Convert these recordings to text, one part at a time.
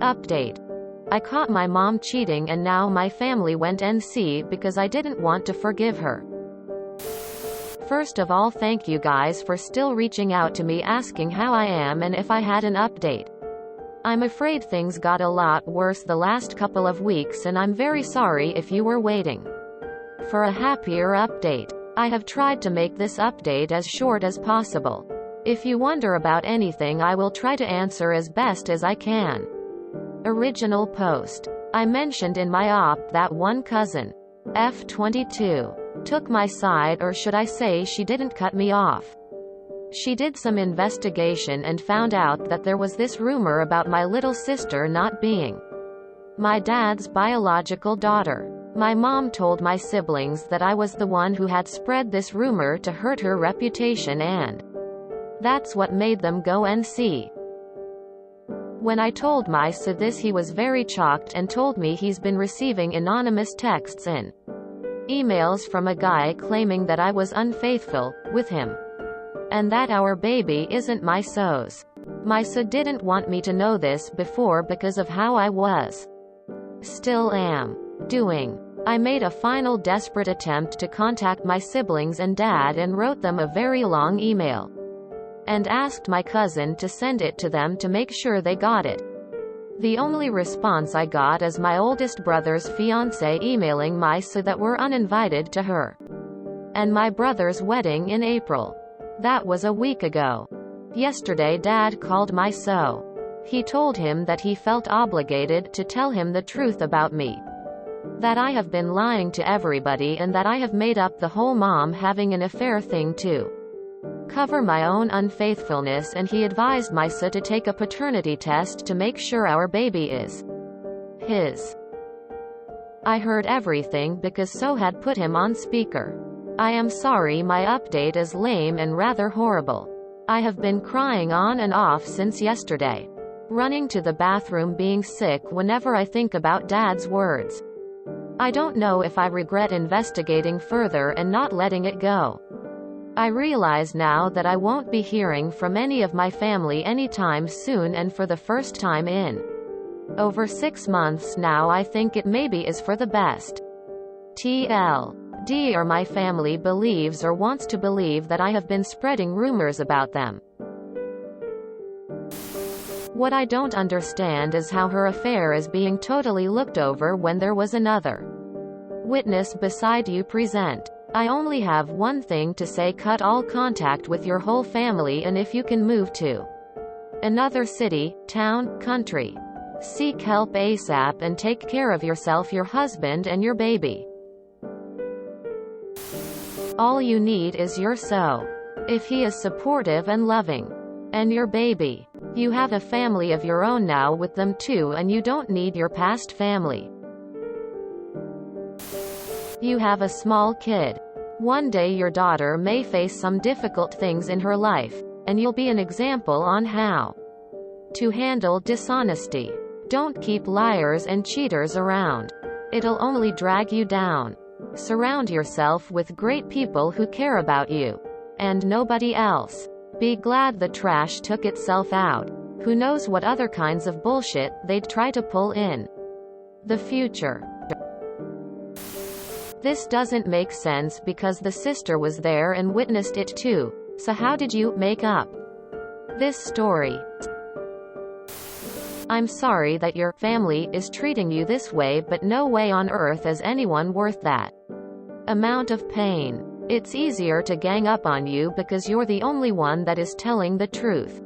Update. I caught my mom cheating and now my family went NC because I didn't want to forgive her. First of all, thank you guys for still reaching out to me asking how I am and if I had an update. I'm afraid things got a lot worse the last couple of weeks and I'm very sorry if you were waiting for a happier update. I have tried to make this update as short as possible. If you wonder about anything, I will try to answer as best as I can. Original post. I mentioned in my op that one cousin, F22, took my side, or should I say she didn't cut me off. She did some investigation and found out that there was this rumor about my little sister not being my dad's biological daughter. My mom told my siblings that I was the one who had spread this rumor to hurt her reputation, and that's what made them go NC. When I told my son this, he was very shocked and told me he's been receiving anonymous texts and emails from a guy claiming that I was unfaithful with him and that our baby isn't my so's. My son didn't want me to know this before because of how I was, still am, doing. I made a final desperate attempt to contact my siblings and dad and wrote them a very long email and asked my cousin to send it to them to make sure they got it. The only response I got is my oldest brother's fiancé emailing my son that we're uninvited to her and my brother's wedding in April. That was a week ago. Yesterday dad called my son. He told him that he felt obligated to tell him the truth about me, that I have been lying to everybody and that I have made up the whole mom having an affair thing to cover my own unfaithfulness, and he advised my son to take a paternity test to make sure our baby is his. I heard everything because so had put him on speaker. I am sorry, my update is lame and rather horrible. I have been crying on and off since yesterday, running to the bathroom, being sick whenever I think about dad's words. I don't know if I regret investigating further and not letting it go. I realize now that I won't be hearing from any of my family anytime soon, and for the first time in over 6 months now I think it maybe is for the best. TLD, or my family believes or wants to believe that I have been spreading rumors about them. What I don't understand is how her affair is being totally looked over when there was another witness beside you present. I only have one thing to say: cut all contact with your whole family, and if you can move to another city, town, country, seek help ASAP and take care of yourself, your husband, and your baby. All you need is your son. If he is supportive and loving, and your baby. You have a family of your own now with them too, and you don't need your past family. You have a small kid. One day your daughter may face some difficult things in her life, and you'll be an example on how to handle dishonesty. Don't keep liars and cheaters around. It'll only drag you down. Surround yourself with great people who care about you and nobody else. Be glad the trash took itself out. Who knows what other kinds of bullshit they'd try to pull in the future. This doesn't make sense because the sister was there and witnessed it too. So how did you make up this story? I'm sorry that your family is treating you this way, but no way on earth is anyone worth that amount of pain. It's easier to gang up on you because you're the only one that is telling the truth,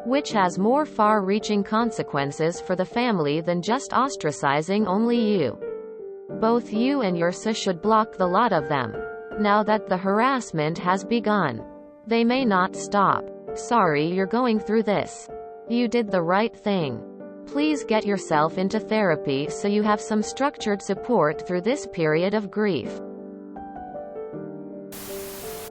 which has more far-reaching consequences for the family than just ostracizing only you. Both you and your son should block the lot of them. Now that the harassment has begun, they may not stop. Sorry you're going through this. You did the right thing. Please get yourself into therapy so you have some structured support through this period of grief.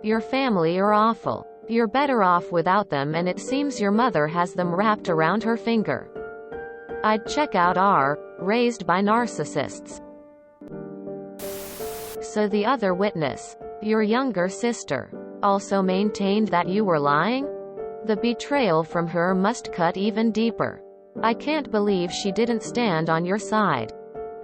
Your family are awful. You're better off without them, and it seems your mother has them wrapped around her finger. I'd check out R, raised by narcissists. So the other witness, your younger sister, also maintained that you were lying? The betrayal from her must cut even deeper. I can't believe she didn't stand on your side.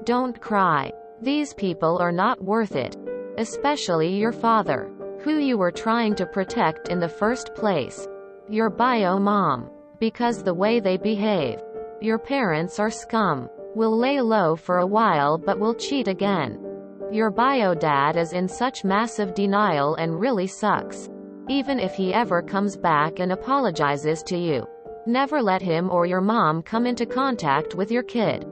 Don't cry. These people are not worth it. Especially your father, who you were trying to protect in the first place. Your bio mom. Because the way they behave. Your parents are scum. Will lay low for a while but will cheat again. Your bio dad is in such massive denial and really sucks. Even if he ever comes back and apologizes to you, never let him or your mom come into contact with your kid.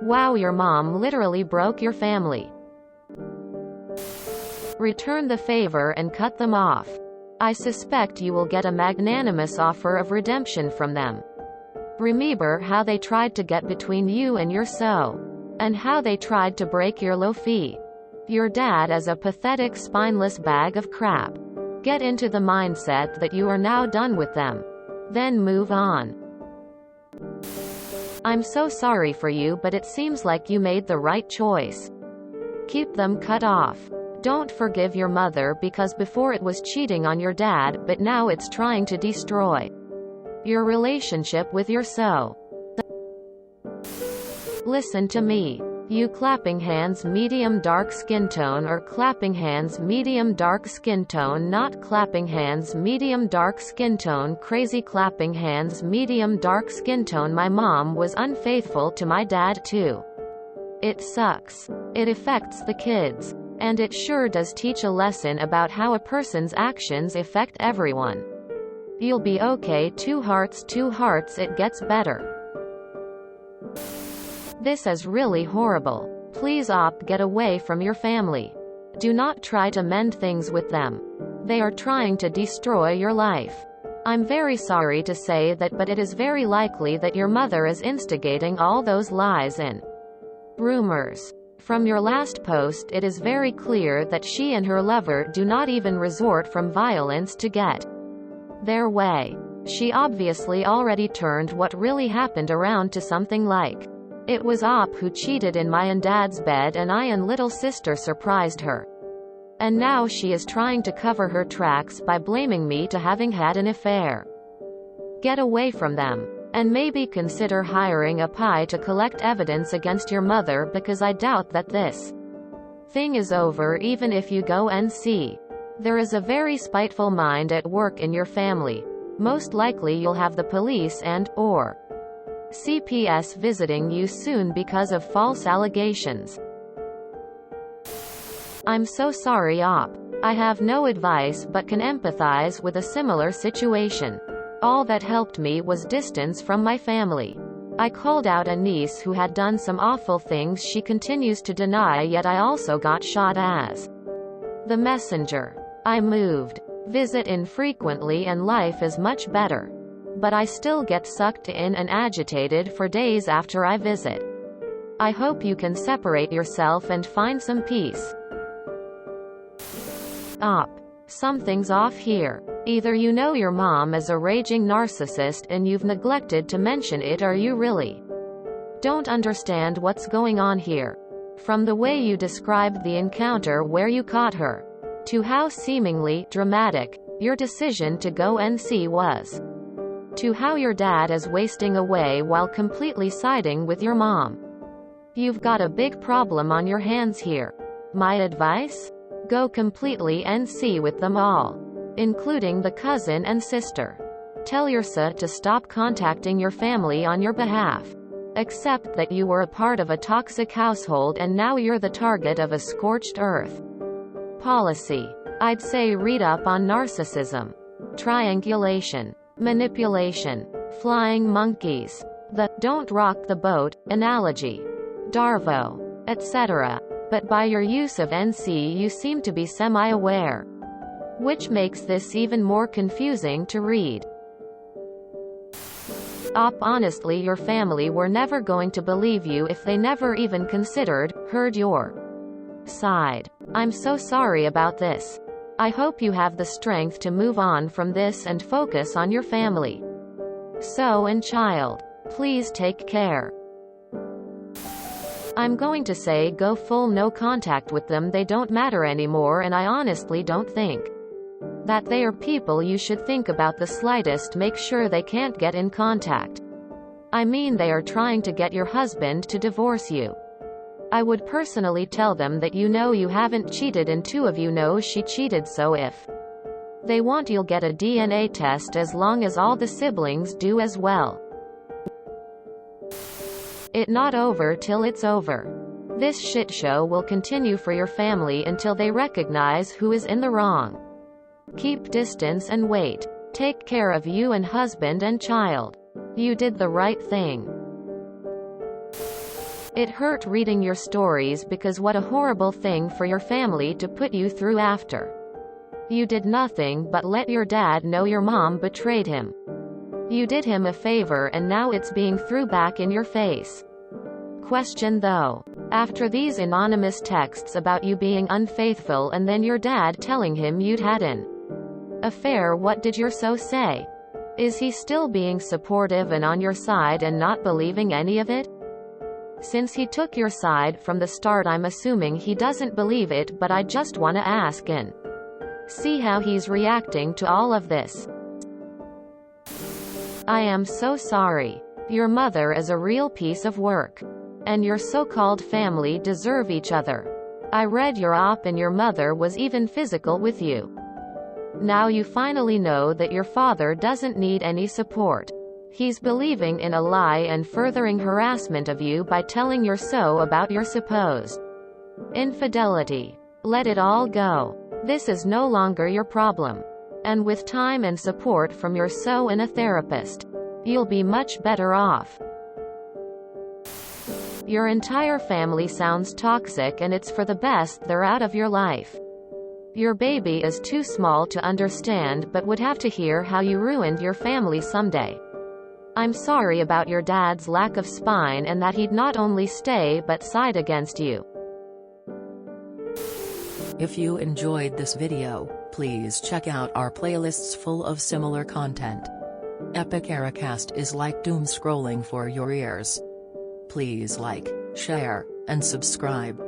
Wow, your mom literally broke your family. Return the favor and cut them off. I suspect you will get a magnanimous offer of redemption from them. Remember how they tried to get between you and your so. And how they tried to break your Lofi. Your dad is a pathetic spineless bag of crap. Get into the mindset that you are now done with them. Then move on. I'm so sorry for you, but it seems like you made the right choice. Keep them cut off. Don't forgive your mother because before it was cheating on your dad, but now it's trying to destroy your relationship with your so. Listen to me. You clapping hands medium dark skin tone or clapping hands medium dark skin tone, not clapping hands medium dark skin tone, crazy clapping hands medium dark skin tone. My mom was unfaithful to my dad too. It sucks. It affects the kids. And it sure does teach a lesson about how a person's actions affect everyone. You'll be okay. 2 hearts, it gets better. This is really horrible. Please get away from your family. Do not try to mend things with them. They are trying to destroy your life. I'm very sorry to say that, but it is very likely that your mother is instigating all those lies and rumors. From your last post, it is very clear that she and her lover do not even resort from violence to get their way. She obviously already turned what really happened around to something like, it was who cheated in my and dad's bed and I and little sister surprised her. And now she is trying to cover her tracks by blaming me to having had an affair. Get away from them. And maybe consider hiring a PI to collect evidence against your mother, because I doubt that this thing is over even if you go and see. There is a very spiteful mind at work in your family. Most likely you'll have the police or CPS visiting you soon because of false allegations. I'm so sorry, Op. I have no advice but can empathize with a similar situation. All that helped me was distance from my family. I called out a niece who had done some awful things she continues to deny, yet I also got shot as the messenger. I moved, visit infrequently, and life is much better. But I still get sucked in and agitated for days after I visit. I hope you can separate yourself and find some peace. Op. Something's off here. Either you know your mom is a raging narcissist and you've neglected to mention it, or you really don't understand what's going on here. From the way you described the encounter where you caught her, to how seemingly dramatic your decision to go and see was, to how your dad is wasting away while completely siding with your mom. You've got a big problem on your hands here. My advice? Go completely NC with them all, including the cousin and sister. Tell your sa to stop contacting your family on your behalf. Accept that you were a part of a toxic household and now you're the target of a scorched earth policy. I'd say read up on narcissism, triangulation, manipulation, flying monkeys, the don't rock the boat analogy, Darvo, etc. But by your use of NC you seem to be semi-aware, which makes this even more confusing to read. Op. Honestly, your family were never going to believe you if they never even heard your side. I'm so sorry about this. I hope you have the strength to move on from this and focus on your family. So and child, please take care. I'm going to say go full no contact with them. They don't matter anymore, and I honestly don't think That they are people you should think about the slightest, make sure they can't get in contact. I mean, they are trying to get your husband to divorce you. I would personally tell them that you know you haven't cheated and two of you know she cheated, so if they want, you'll get a DNA test as long as all the siblings do as well. It not over till it's over. This shit show will continue for your family until they recognize who is in the wrong. Keep distance and wait. Take care of you and husband and child. You did the right thing. It hurt reading your stories because what a horrible thing for your family to put you through after. You did nothing but let your dad know your mom betrayed him. You did him a favor and now it's being thrown back in your face. Question though. After these anonymous texts about you being unfaithful and then your dad telling him you'd had an affair, what did your so say? Is he still being supportive and on your side and not believing any of it? Since he took your side from the start, I'm assuming he doesn't believe it, but I just wanna ask and see how he's reacting to all of this. I am so sorry. Your mother is a real piece of work. And your so-called family deserve each other. I read your op and your mother was even physical with you. Now you finally know that your father doesn't need any support. He's believing in a lie and furthering harassment of you by telling your so about your supposed infidelity. Let it all go. This is no longer your problem. And with time and support from your so and a therapist, you'll be much better off. Your entire family sounds toxic and it's for the best they're out of your life. Your baby is too small to understand but would have to hear how you ruined your family someday. I'm sorry about your dad's lack of spine and that he'd not only stay but side against you. If you enjoyed this video, please check out our playlists full of similar content. Epic Ericast is like doom scrolling for your ears. Please like, share, and subscribe.